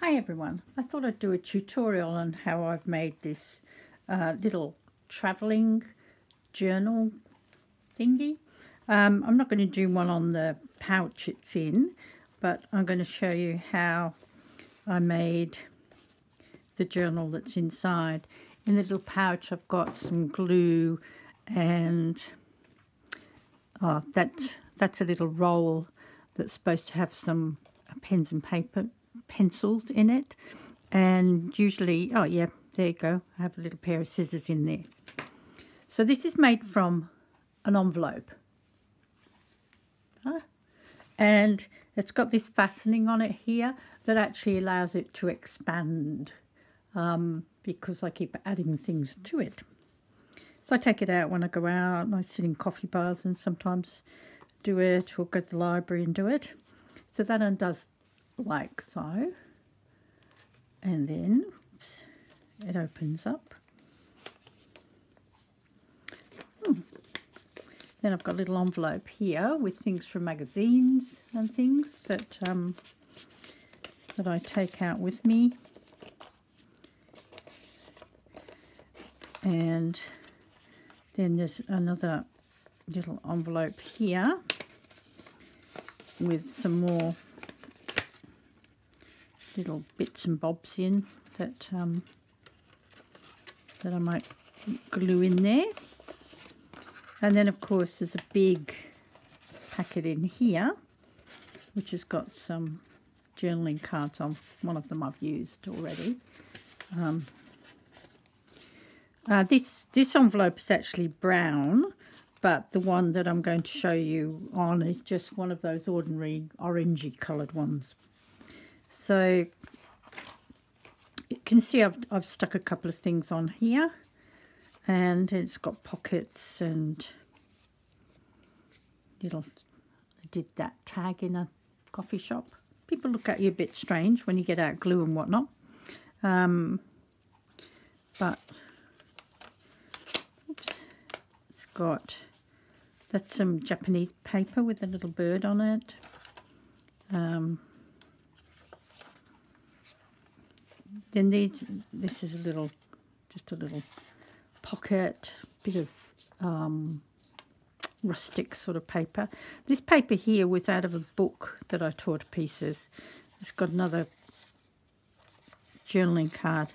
Hi everyone, I thought I'd do a tutorial on how I've made this little travelling journal thingy. I'm not going to do one on the pouch it's in, but I'm going to show you how I made the journal that's inside. In the little pouch I've got some glue and that's a little roll that's supposed to have some pens and pencils in it, and usually, oh yeah, there you go, I have a little pair of scissors in there. So this is made from an envelope, and it's got this fastening on it here that actually allows it to expand, because I keep adding things to it. So I take it out when I go out, and I sit in coffee bars and sometimes do it, or go to the library and do it. So that undoes like so, and then it opens up. Then I've got a little envelope here with things from magazines and things that that I take out with me, and then there's another little envelope here with some more little bits and bobs in that that I might glue in there. And then of course there's a big packet in here which has got some journaling cards on. One of them I've used already. This envelope is actually brown, but the one that I'm going to show you on is just one of those ordinary orangey coloured ones. So you can see I've stuck a couple of things on here, and it's got pockets and little, I did that tag in a coffee shop. People look at you a bit strange when you get out glue and whatnot. But oops, it's got, that's some Japanese paper with a little bird on it. Then this is just a little pocket, bit of rustic sort of paper. This paper here was out of a book that I tore to pieces. It's got another journaling card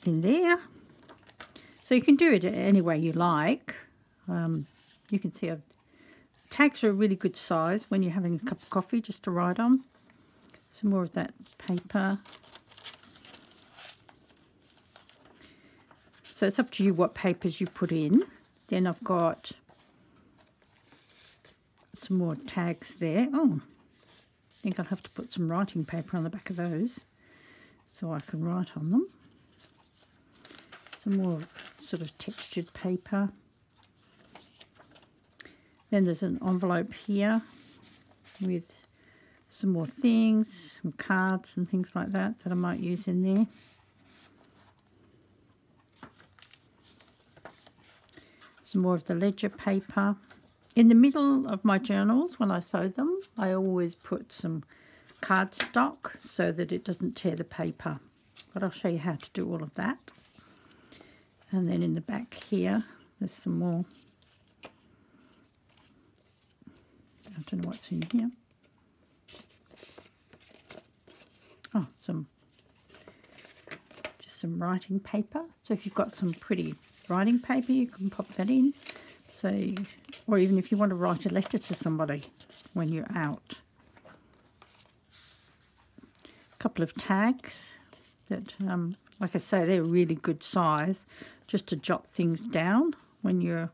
in there. So you can do it any way you like. You can see tags are a really good size when you're having a cup of coffee just to write on. Some more of that paper. So it's up to you what papers you put in. Then I've got some more tags there. Oh, I think I'll have to put some writing paper on the back of those so I can write on them. Some more sort of textured paper. Then there's an envelope here with some more things, some cards and things like that I might use in there. Some more of the ledger paper. In the middle of my journals, when I sew them, I always put some cardstock so that it doesn't tear the paper. But I'll show you how to do all of that. And then in the back here, there's some more. I don't know what's in here. Oh, just some writing paper. So if you've got some pretty writing paper, you can pop that in. So, or even if you want to write a letter to somebody when you're out. A couple of tags that, like I say, they're really good size, just to jot things down when you're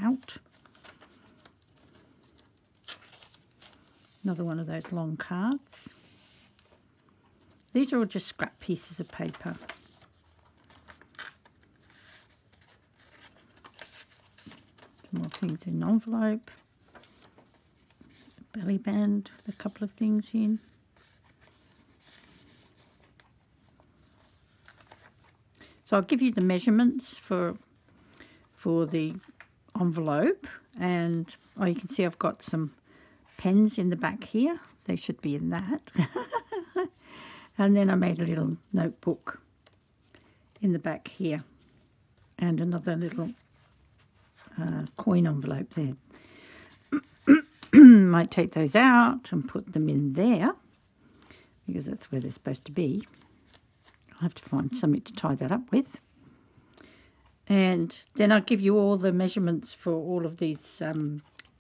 out. Another one of those long cards. These are all just scrap pieces of paper. More things in an envelope, a belly band with a couple of things in. So I'll give you the measurements for the envelope, and you can see I've got some pens in the back here. They should be in that. And then I made a little notebook in the back here, and another little coin envelope there. Might take those out and put them in there, because that's where they're supposed to be. I'll have to find something to tie that up with. And then I'll give you all the measurements for all of these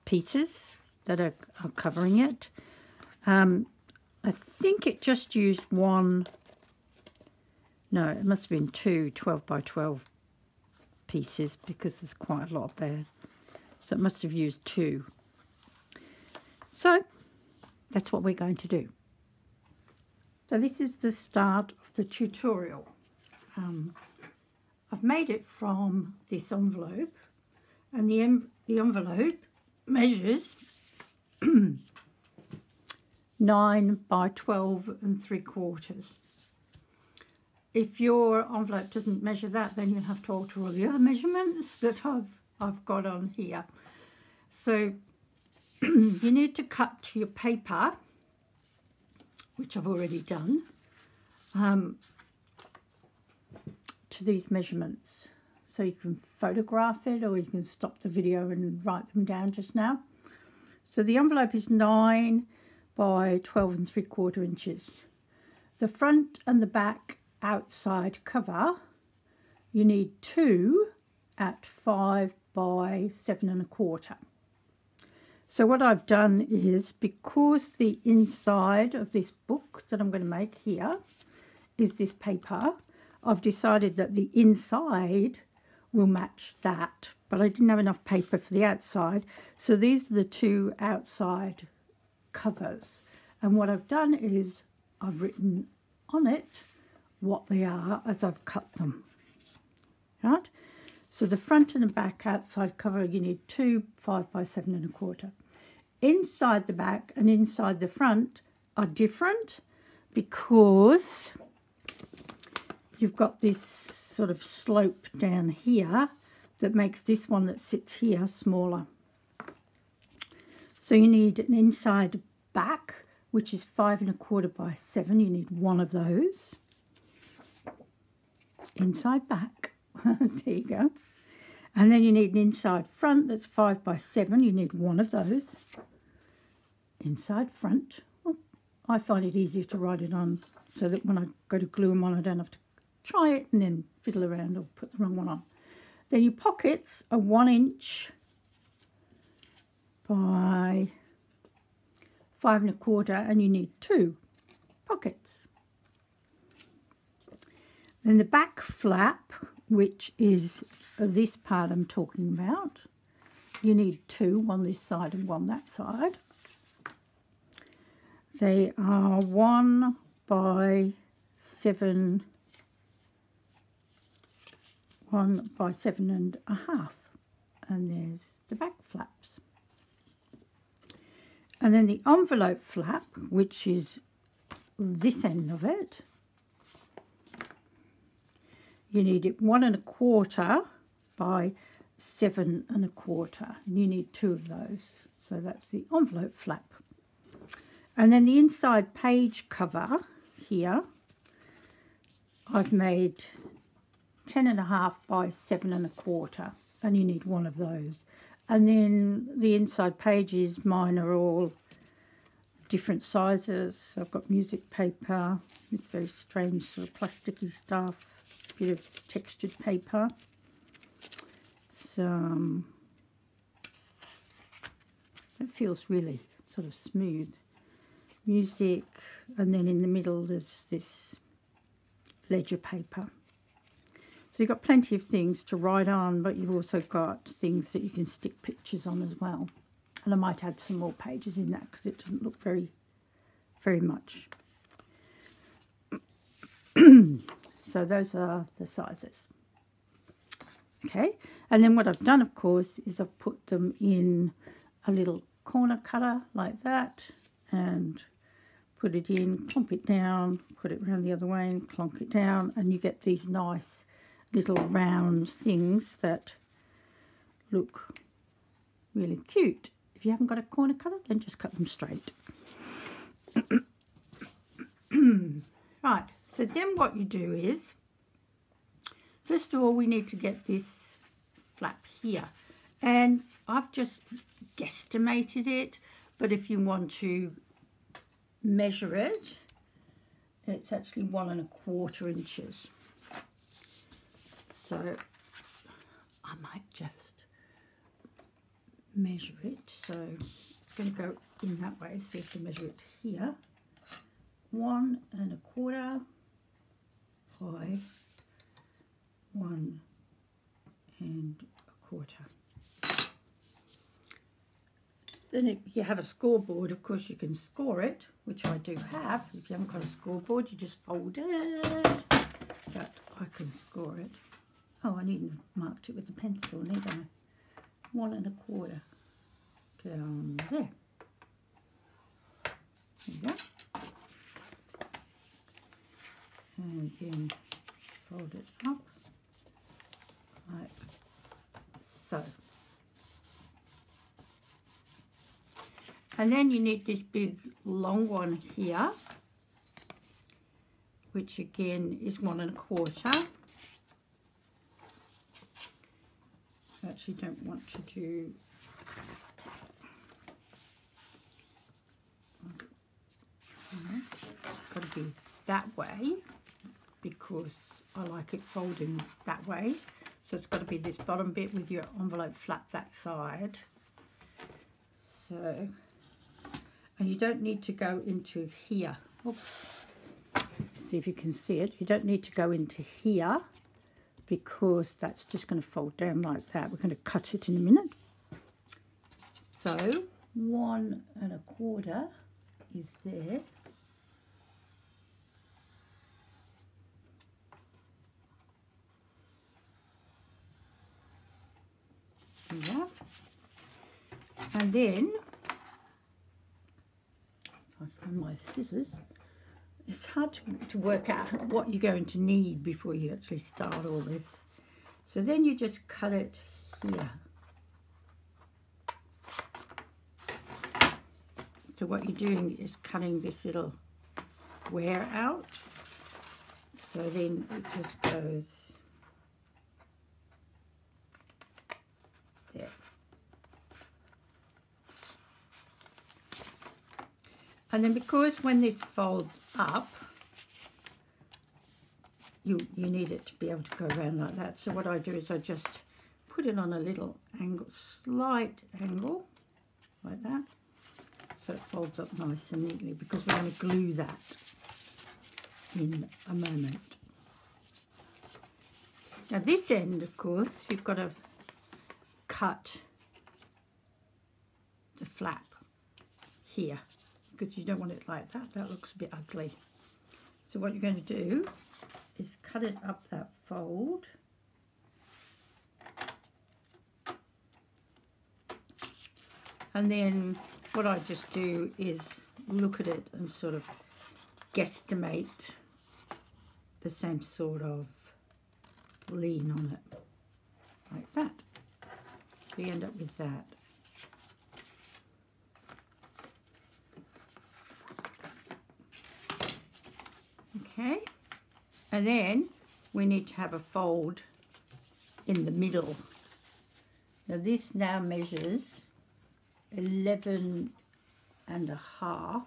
pieces that are covering it. I think it just used one, no, it must have been two 12 by 12 pieces, because there's quite a lot there. So it must have used two. So that's what we're going to do. So this is the start of the tutorial. I've made it from this envelope, and the envelope measures 9 by 12 3/4. If your envelope doesn't measure that, then you'll have to alter all the other measurements that I've got on here. So you need to cut your paper, which I've already done, to these measurements. So you can photograph it, or you can stop the video and write them down just now. So the envelope is 9 by 12 3/4 inches. The front and the back outside cover, you need 2 at 5 by 7 1/4. So what I've done is, because the inside of this book that I'm going to make here is this paper, I've decided that the inside will match that, but I didn't have enough paper for the outside, so these are the 2 outside covers. And what I've done is I've written on it what they are as I've cut them. Right? So the front and the back outside cover, you need 2 5 by 7 1/4. Inside the back and inside the front are different, because you've got this sort of slope down here that makes this one that sits here smaller. So you need an inside back, which is 5 1/4 by 7. You need one of those. Inside back. There you go. And then you need an inside front that's 5 by 7. You need one of those. Inside front. Well, I find it easier to write it on, so that when I go to glue them on, I don't have to try it and then fiddle around or put the wrong one on. Then your pockets are 1 inch by 5 1/4, and you need 2 pockets. Then the back flap, which is this part I'm talking about, you need 2, one this side and one that side. They are 1 by 7, 1 by 7 1/2, and there's the back flaps. And then the envelope flap, which is this end of it, you need it 1 1/4 by 7 1/4, and you need 2 of those. So that's the envelope flap. And then the inside page cover here, I've made 10 1/2 by 7 1/4, and you need one of those. And then the inside pages, mine are all different sizes. I've got music paper, this very strange sort of plasticky stuff, a bit of textured paper, some, it feels really sort of smooth, music, and then in the middle there's this ledger paper. So you've got plenty of things to write on, but you've also got things that you can stick pictures on as well. And I might add some more pages in that, because it doesn't look very, very much. So those are the sizes. Okay, and then what I've done, of course, is I've put them in a little corner cutter like that, and put it in, clomp it down, put it around the other way and clonk it down, and you get these nice little round things that look really cute. If you haven't got a corner cutter, then just cut them straight. Right, so then what you do is, first of all, we need to get this flap here. And I've just guesstimated it, but if you want to measure it, it's actually 1¼ inches. So I might just measure it. So it's going to go in that way, so you have to measure it here. 1¼ by 1¼ Then if you have a scoreboard, of course you can score it, which I do have. If you haven't got a scoreboard, you just fold it. But I can score it. Oh, I needn't have marked it with a pencil, need I? 1¼ down there. There you go. And then fold it up like so. And then you need this big long one here, which again is 1¼ I actually don't want to do got to be that way because I like it folding that way. So it's got to be this bottom bit with your envelope flap that side. So, and you don't need to go into here. Oops. See if you can see it. You don't need to go into here because that's just going to fold down like that. We're going to cut it in a minute. So 1¼ is there. Yeah. And then if I find my scissors, it's hard to work out what you're going to need before you actually start all this. So then you just cut it here. So what you're doing is cutting this little square out. So then it just goes there. And then because when this folds up, you need it to be able to go around like that. So what I do is I just put it on a little angle, slight angle, like that. So it folds up nice and neatly because we're going to glue that in a moment. Now this end, of course, you've got to cut the flap here because you don't want it like that. That looks a bit ugly. So what you're going to do is cut it up that fold. And then what I just do is look at it and sort of guesstimate the same sort of lean on it, like that. So you end up with that. Okay, and then we need to have a fold in the middle. Now this now measures 11 and a half.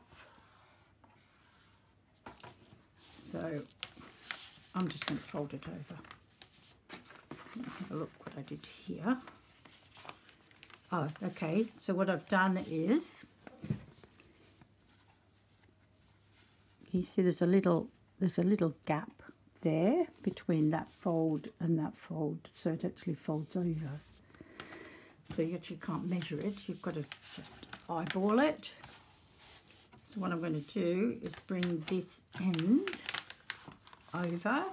So I'm just going to fold it over. Have a look what I did here. Oh, okay. So what I've done is, you see there's a little gap there between that fold and that fold, so it actually folds over. So you actually can't measure it, you've got to just eyeball it. So what I'm going to do is bring this end over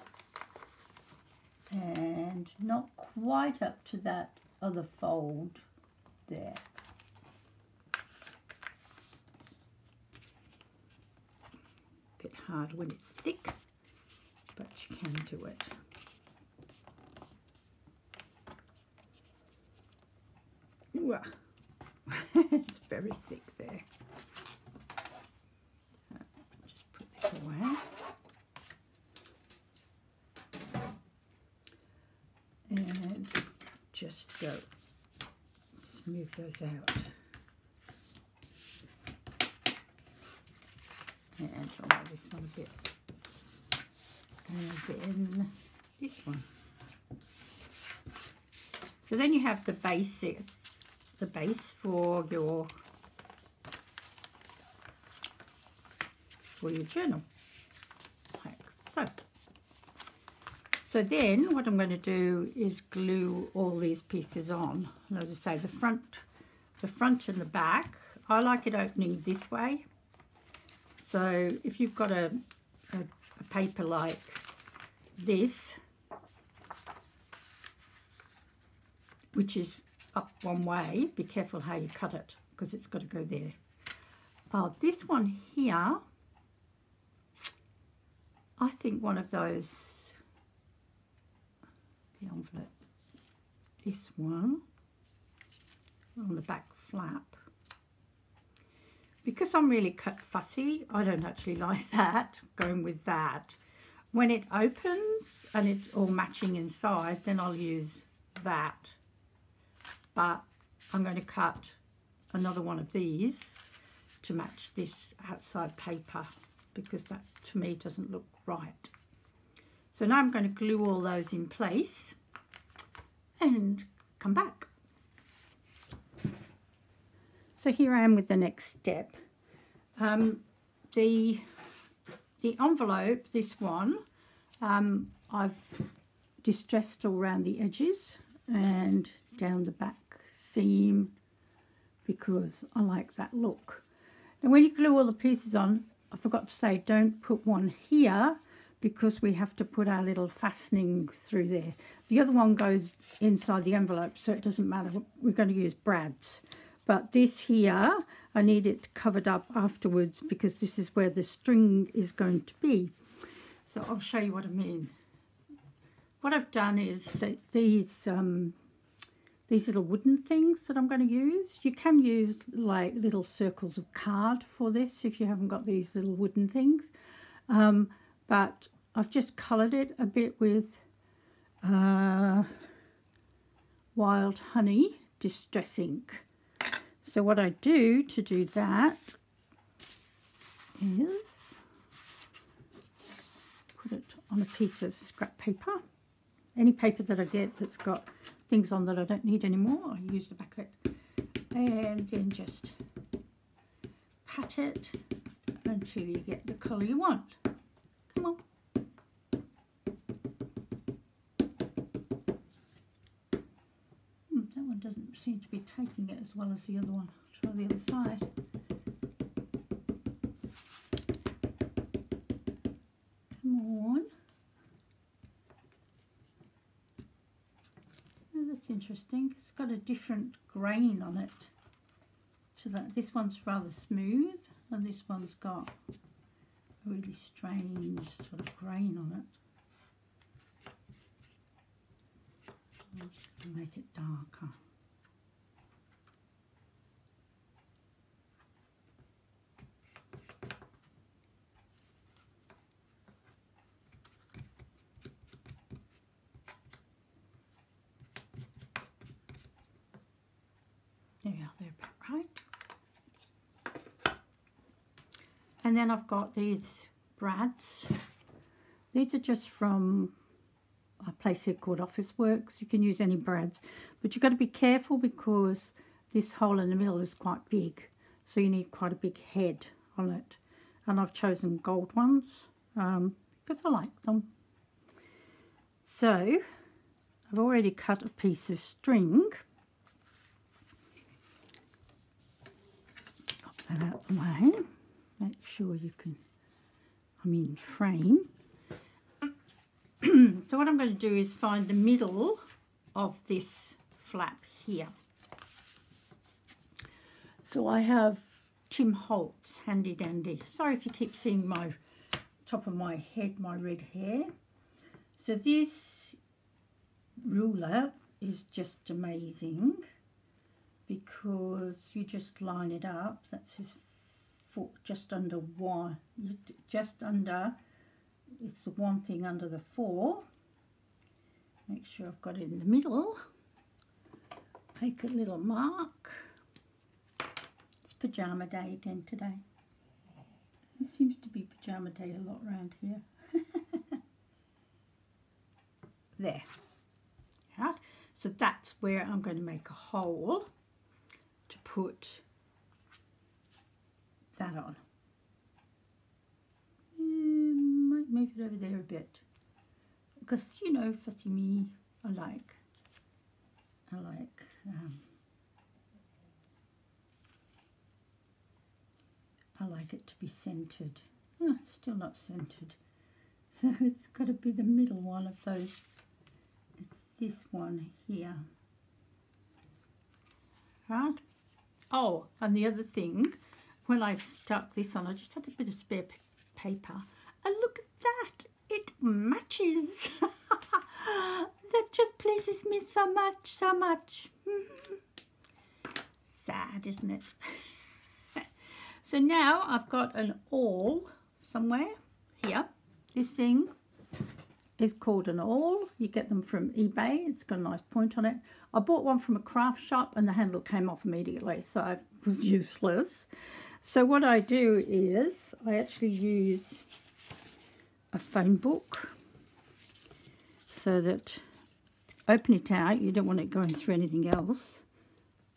and not quite up to that other fold there. Bit hard when it's thick, but you can do it. It's very thick there. Just put this away. just go smooth those out. And I'll make this one a bit. And then this one. So then you have the basics, the base for your journal, like so. So then what I'm going to do is glue all these pieces on. And as I say, the front and the back. I like it opening this way. So if you've got a paper like this, which is up one way, be careful how you cut it because it's got to go there. This one here, I think one of those, the envelope, this one on the back flap. Because I'm really cut fussy, I don't actually like that, going with that. When it opens and it's all matching inside, then I'll use that. But I'm going to cut another one of these to match this outside paper because that to me doesn't look right. So now I'm going to glue all those in place and come back. So here I am with the next step. The envelope, this one, I've distressed all around the edges and down the back seam because I like that look. Now when you glue all the pieces on, I forgot to say, don't put one here because we have to put our little fastening through there. The other one goes inside the envelope, so it doesn't matter. We're going to use brads. But this here, I need it covered up afterwards because this is where the string is going to be. So I'll show you what I mean. What I've done is that these little wooden things that I'm going to use, you can use like little circles of card for this if you haven't got these little wooden things. But I've just coloured it a bit with Wild Honey Distress Ink. So what I do to do that is put it on a piece of scrap paper. Any paper that I get that's got things on that I don't need anymore, I use the back of it. And then just pat it until you get the colour you want. Come on. That one doesn't seem to be taking it as well as the other one. Try the other side. Come on. Oh, that's interesting. It's got a different grain on it to that. This one's rather smooth and this one's got a really strange sort of grain on it. I'm just going to make it darker. There we are, they're about right. And then I've got these brads. These are just from a place here called Office Works. You can use any brads, but you've got to be careful because this hole in the middle is quite big, so you need quite a big head on it. And I've chosen gold ones because I like them. So I've already cut a piece of string. Pop that out the way. Make sure you can, I'm in frame. So what I'm going to do is find the middle of this flap here. So I have Tim Holtz handy dandy. Sorry if you keep seeing my top of my head, my red hair. So this ruler is just amazing because you just line it up. That's his foot, just under one, just under. It's the one thing under the 4. Make sure I've got it in the middle. make a little mark. It's pajama day again today. It seems to be pajama day a lot around here. There. Right. So that's where I'm going to make a hole to put that on. Might move it over there a bit. Because, you know, fussy me, I like it to be centered. Oh, still not centered. So it's got to be the middle one of those. It's this one here. Right? Oh, and the other thing, when I stuck this on, I just had a bit of spare paper. And look at that. It matches. That just pleases me so much, so much. Sad, isn't it? So now I've got an awl somewhere here. This thing is called an awl. You get them from eBay. It's got a nice point on it. I bought one from a craft shop and the handle came off immediately, so it was useless. So what I do is I actually use a phone book so that open it out, you don't want it going through anything else,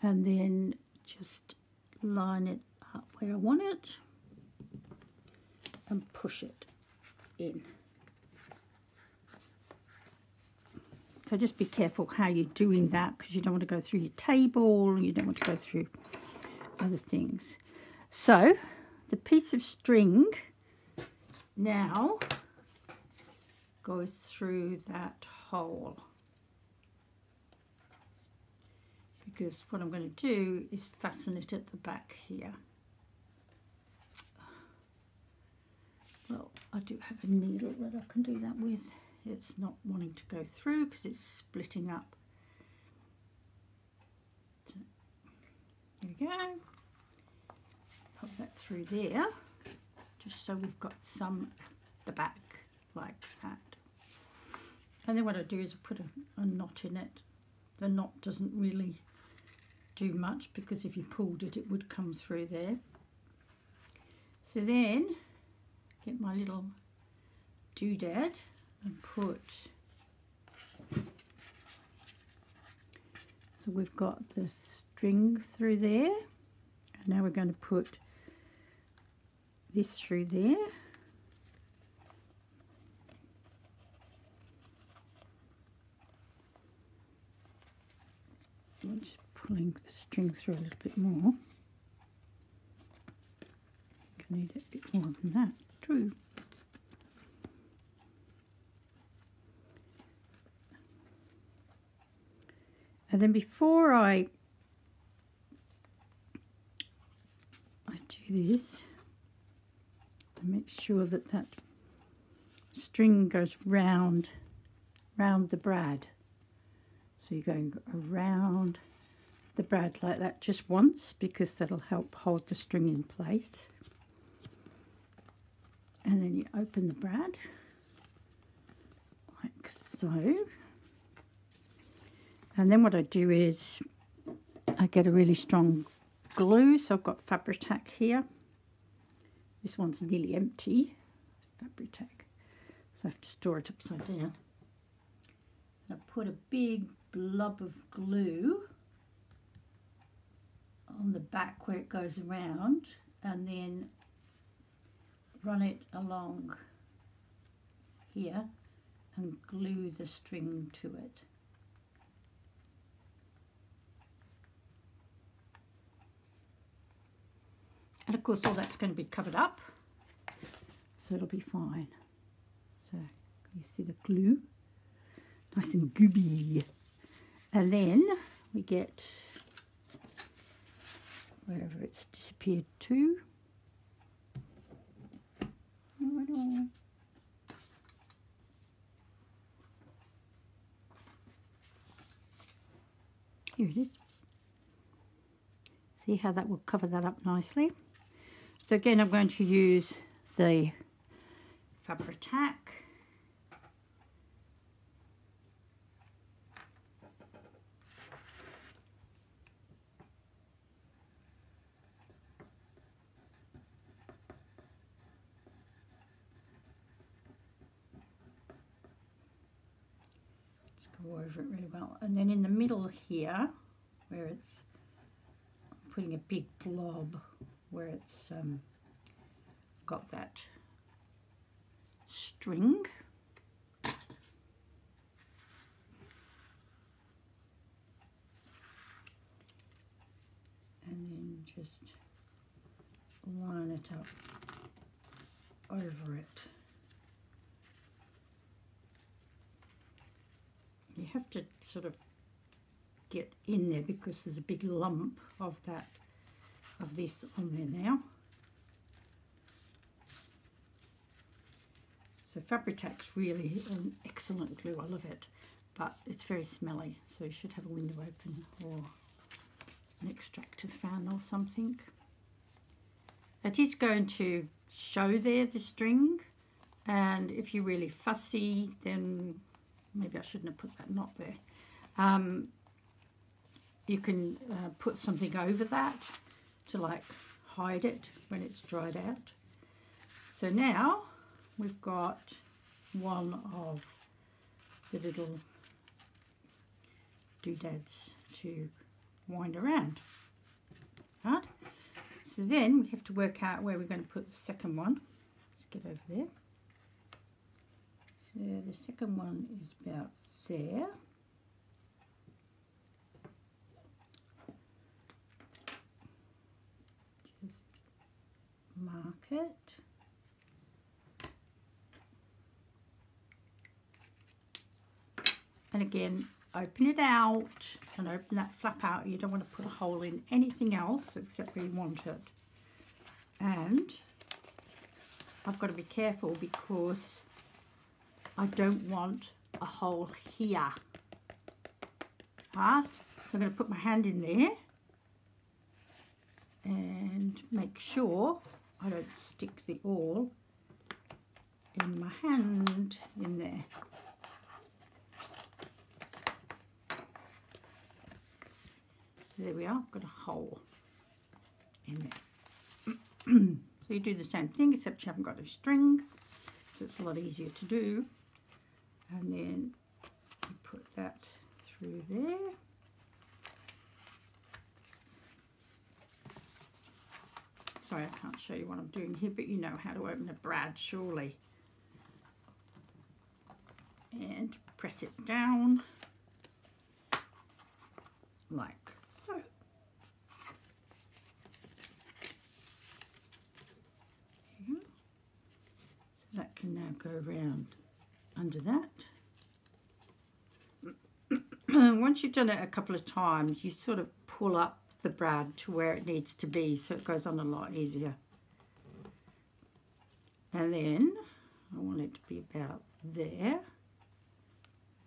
and then just line it up where I want it and push it in. So just be careful how you're doing that, because you don't want to go through your table, you don't want to go through other things. So the piece of string now goes through that hole, because what I'm going to do is fasten it at the back here. Well, I do have a needle that I can do that with. It's not wanting to go through because it's splitting up. So, there we go. Pop that through there, just so we've got some at the back like that. And then what I do is I put a knot in it. The knot doesn't really do much, because if you pulled it, it would come through there. So then get my little doodad and put, so we've got the string through there, and now we're going to put this through there. I'm just pulling the string through a little bit more. I think I need it a bit more than that too. And then before I do this, I make sure that that string goes round the brad. So you're going around the brad like that just once, because that'll help hold the string in place. And then you open the brad like so. And then what I do is I get a really strong glue. So I've got Fabri-Tac here. This one's nearly empty. Fabri-Tac. So I have to store it upside down. And I put a big blob of glue on the back where it goes around, and then run it along here and glue the string to it. And of course all that's going to be covered up, so it'll be fine. So you see the glue, nice and gooby. And then we get wherever it's disappeared to. Here it is. See how that will cover that up nicely. So again, I'm going to use the Fabri-Tac. go over it really well. And then in the middle here, where it's putting a big blob, where it's got that string. And then just line it up over it. You have to sort of get in there because there's a big lump of this on there now. So Fabri-Tac's really an excellent glue. I love it, but it's very smelly, so you should have a window open or an extractor fan or something. It is going to show there the string, and if you're really fussy, then maybe I shouldn't have put that knot there. You can put something over that to like hide it when it's dried out. So now we've got one of the little doodads to wind around. Right? So then we have to work out where we're going to put the second one. Let's get over there. So the second one is about there. Just mark it. And again, open it out and open that flap out. You don't want to put a hole in anything else except where you want it. And I've got to be careful because I don't want a hole here. So I'm going to put my hand in there and make sure I don't stick the awl in my hand in there. There we are, I've got a hole in there. So you do the same thing except you haven't got a string, so it's a lot easier to do. And then you put that through there. Sorry, I can't show you what I'm doing here, but you know how to open a brad, surely. And press it down like so. So that can now go around under that. Once you've done it a couple of times, you sort of pull up the brad to where it needs to be so it goes on a lot easier. And then I want it to be about there.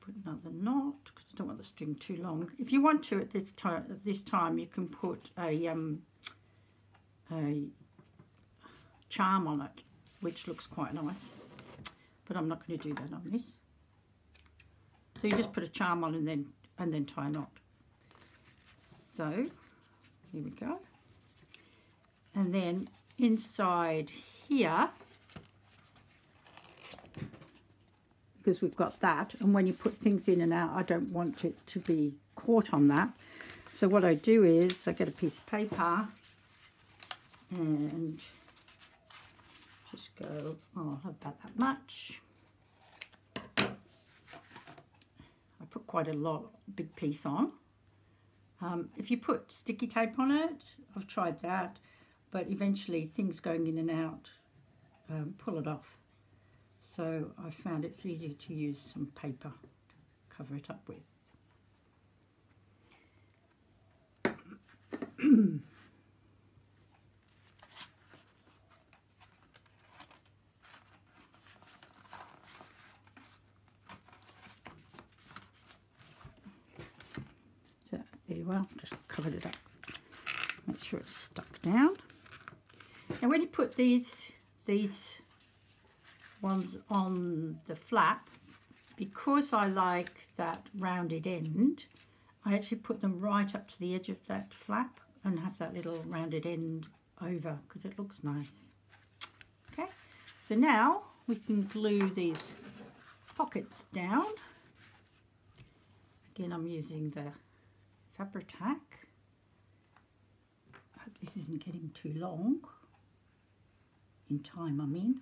Put another knot because I don't want the string too long. If you want to at this time you can put a charm on it, which looks quite nice, but I'm not going to do that on this. So you just put a charm on and then tie a knot. So here we go. And then inside here, because we've got that, and when you put things in and out, I don't want it to be caught on that. So what I do is I get a piece of paper and just go, oh, about that much. I put quite a big piece on. If you put sticky tape on it, I've tried that, but eventually things going in and out pull it off. So I found it's easier to use some paper to cover it up with. So there you are, just covered it up. Make sure it's stuck down. Now when you put these ones on the flap, because I like that rounded end, I actually put them right up to the edge of that flap and have that little rounded end over because it looks nice. Okay, so now we can glue these pockets down, Again, I'm using the Fabri-Tac. I hope this isn't getting too long. In time, I mean.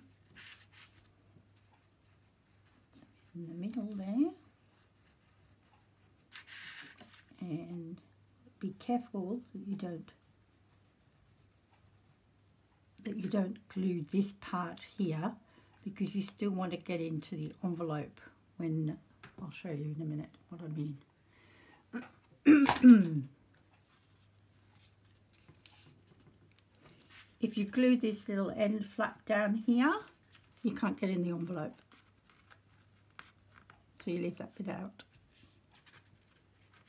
So in the middle there. And be careful that you don't glue this part here, because you still want to get into the envelope when I'll show you in a minute what I mean. If you glue this little end flap down here, you can't get in the envelope. So you leave that bit out.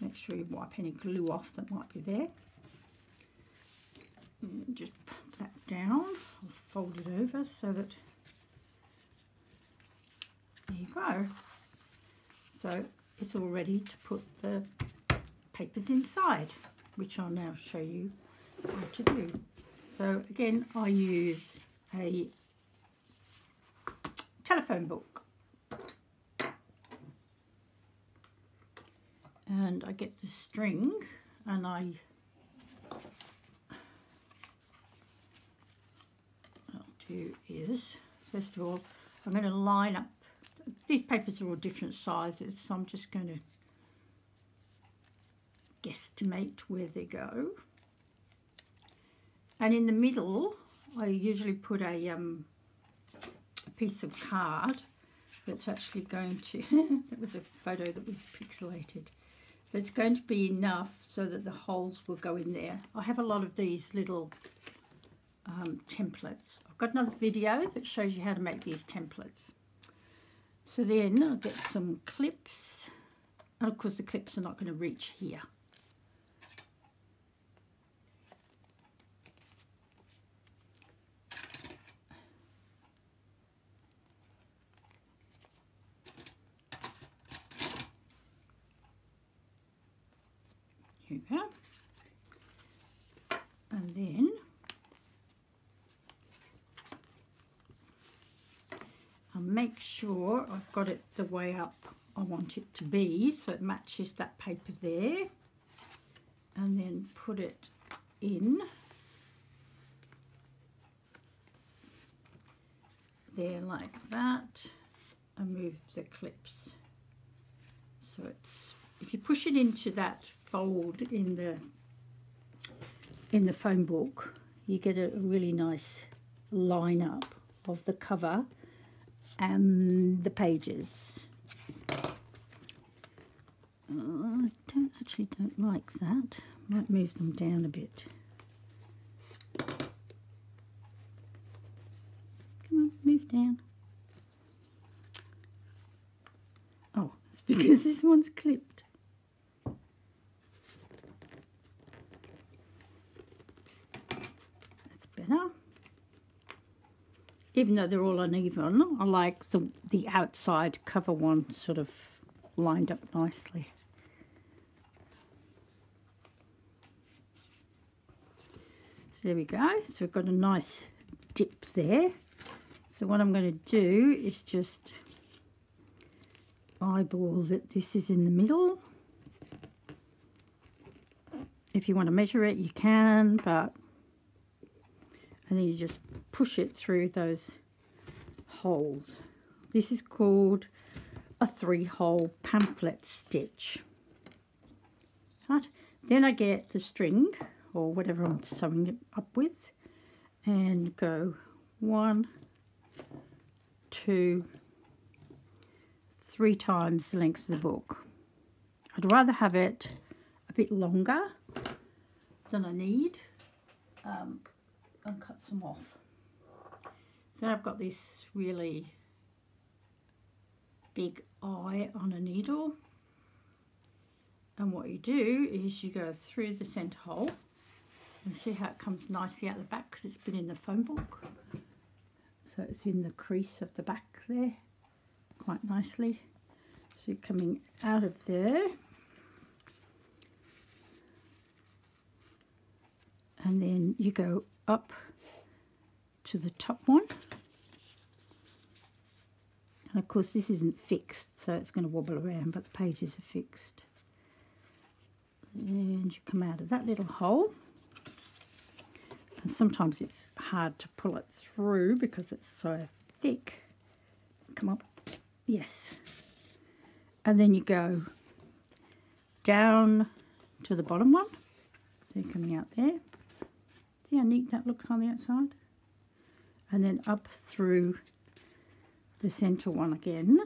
Make sure you wipe any glue off that might be there. And just put that down. I'll fold it over so that, there you go. So it's all ready to put the papers inside, which I'll now show you how to do. So again, I use a telephone book. And I get the string, and what I'll do is, first of all, I'm going to line up. These papers are all different sizes, so I'm just going to guesstimate where they go. And in the middle, I usually put a piece of card that's actually going to, that was a photo that was pixelated. But it's going to be enough so that the holes will go in there. I have a lot of these little templates. I've got another video that shows you how to make these templates. So then I'll get some clips. And of course the clips are not going to reach here. Here we go. And then I'll make sure I've got it the way up I want it to be, so it matches that paper there, and then put it in there like that, and move the clips. So it's, if you push it into that fold in the phone book, you get a really nice line up of the cover and the pages. I don't like that. Might move them down a bit. Come on, move down. Oh, it's because this one's clipped. That's better. Even though they're all uneven, I like the outside cover one sort of lined up nicely. So there we go. So we've got a nice dip there. So what I'm going to do is just eyeball that this is in the middle. If you want to measure it, you can, but and then you just push it through those holes. This is called a 3-hole pamphlet stitch. Right. Then I get the string or whatever I'm sewing it up with and go 1, 2, 3 times the length of the book. I'd rather have it a bit longer than I need, and cut some off. So I've got this really big eye on a needle, and what you do is you go through the centre hole and see how it comes nicely out the back, because it's been in the phone book. So it's in the crease of the back there quite nicely. So you're coming out of there, and then you go up to the top one, and of course this isn't fixed, so it's going to wobble around, but the pages are fixed. and you come out of that little hole. And sometimes it's hard to pull it through because it's so thick. Come up, yes. And then you go down to the bottom one. They're coming out there. See how neat that looks on the outside? And then up through the centre one again.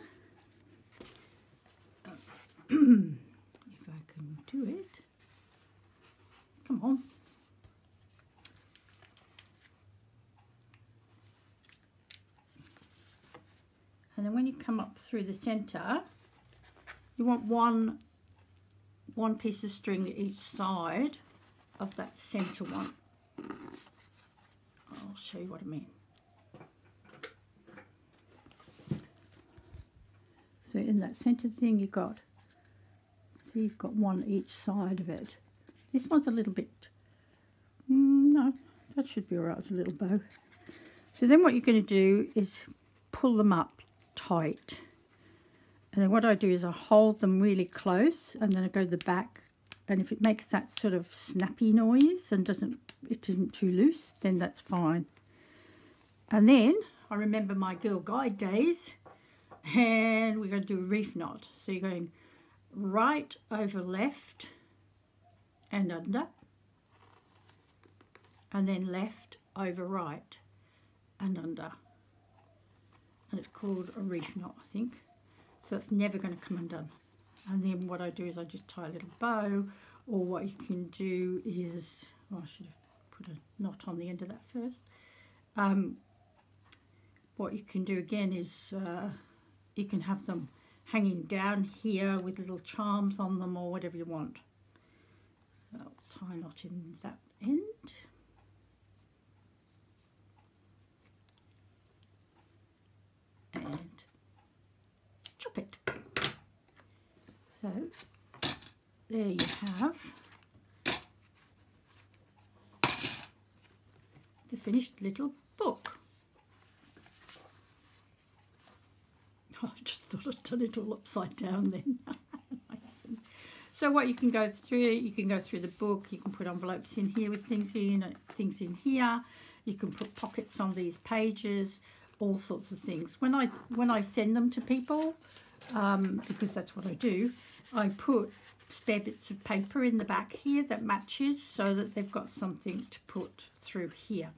If I can do it. Come on. And then when you come up through the centre, you want one piece of string each side of that centre one. I'll show you what I mean. So in that centre thing you've got one each side of it. This one's a little bit, no, that should be alright, it's a little bow. So then what you're going to do is pull them up tight. And then what I do is I hold them really close and then I go to the back, and if it makes that sort of snappy noise and it isn't too loose, then that's fine. And then I remember my Girl Guide days, and we're going to do a reef knot. So you're going right over left and under, and then left over right and under, and it's called a reef knot, I think. So it's never going to come undone. And then what I do is I just tie a little bow, or what you can do is, oh, I should have put a knot on the end of that first. What you can do again is you can have them hanging down here with little charms on them or whatever you want. So I'll tie a knot in that end. And chop it. So there you have the finished little book. Oh, I just thought I'd done it all upside down then. So what you can go through the book. You can put envelopes in here with things in here. You can put pockets on these pages, all sorts of things. When I send them to people, because that's what I do, I put spare bits of paper in the back here that matches, so that they've got something to put through here.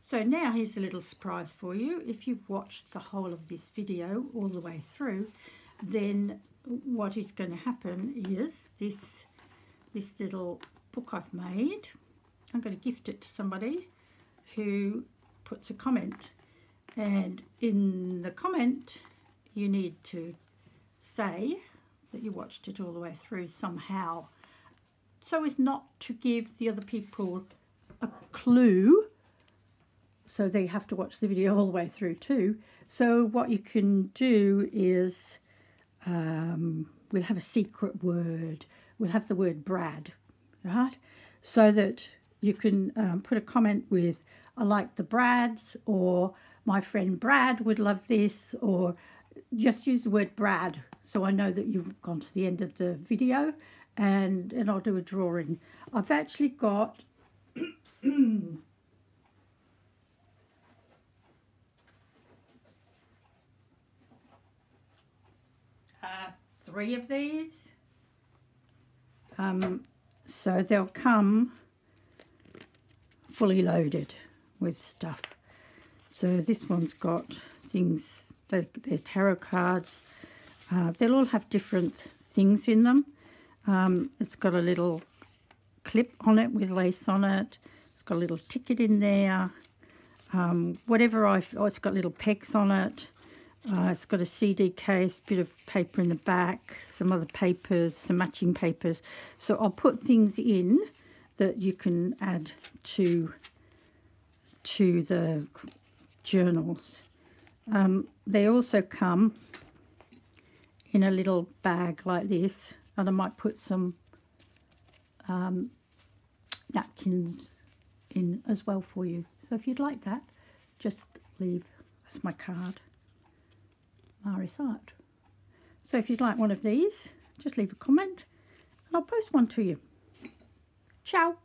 So now here's a little surprise for you. If you've watched the whole of this video all the way through, then what is going to happen is this little book I've made, I'm going to gift it to somebody who puts a comment. And in the comment, you need to say that you watched it all the way through somehow, so as not to give the other people a clue, so they have to watch the video all the way through too. So what you can do is we'll have a secret word. We'll have the word Brad, right? So that you can put a comment with, I like the Brads, or my friend Brad would love this, or just use the word Brad, so I know that you've gone to the end of the video, and I'll do a drawing. I've actually got 3 of these. So they'll come fully loaded with stuff. So this one's got things, they're tarot cards. They'll all have different things in them. It's got a little clip on it with lace on it. It's got a little ticket in there. It's got little pegs on it. It's got a CD case, bit of paper in the back, some other papers, some matching papers. So I'll put things in that you can add to the journals. They also come in a little bag like this, and I might put some napkins in as well for you. So if you'd like that, just leave, that's my card, Maris Art. So if you'd like one of these, just leave a comment and I'll post one to you. Ciao.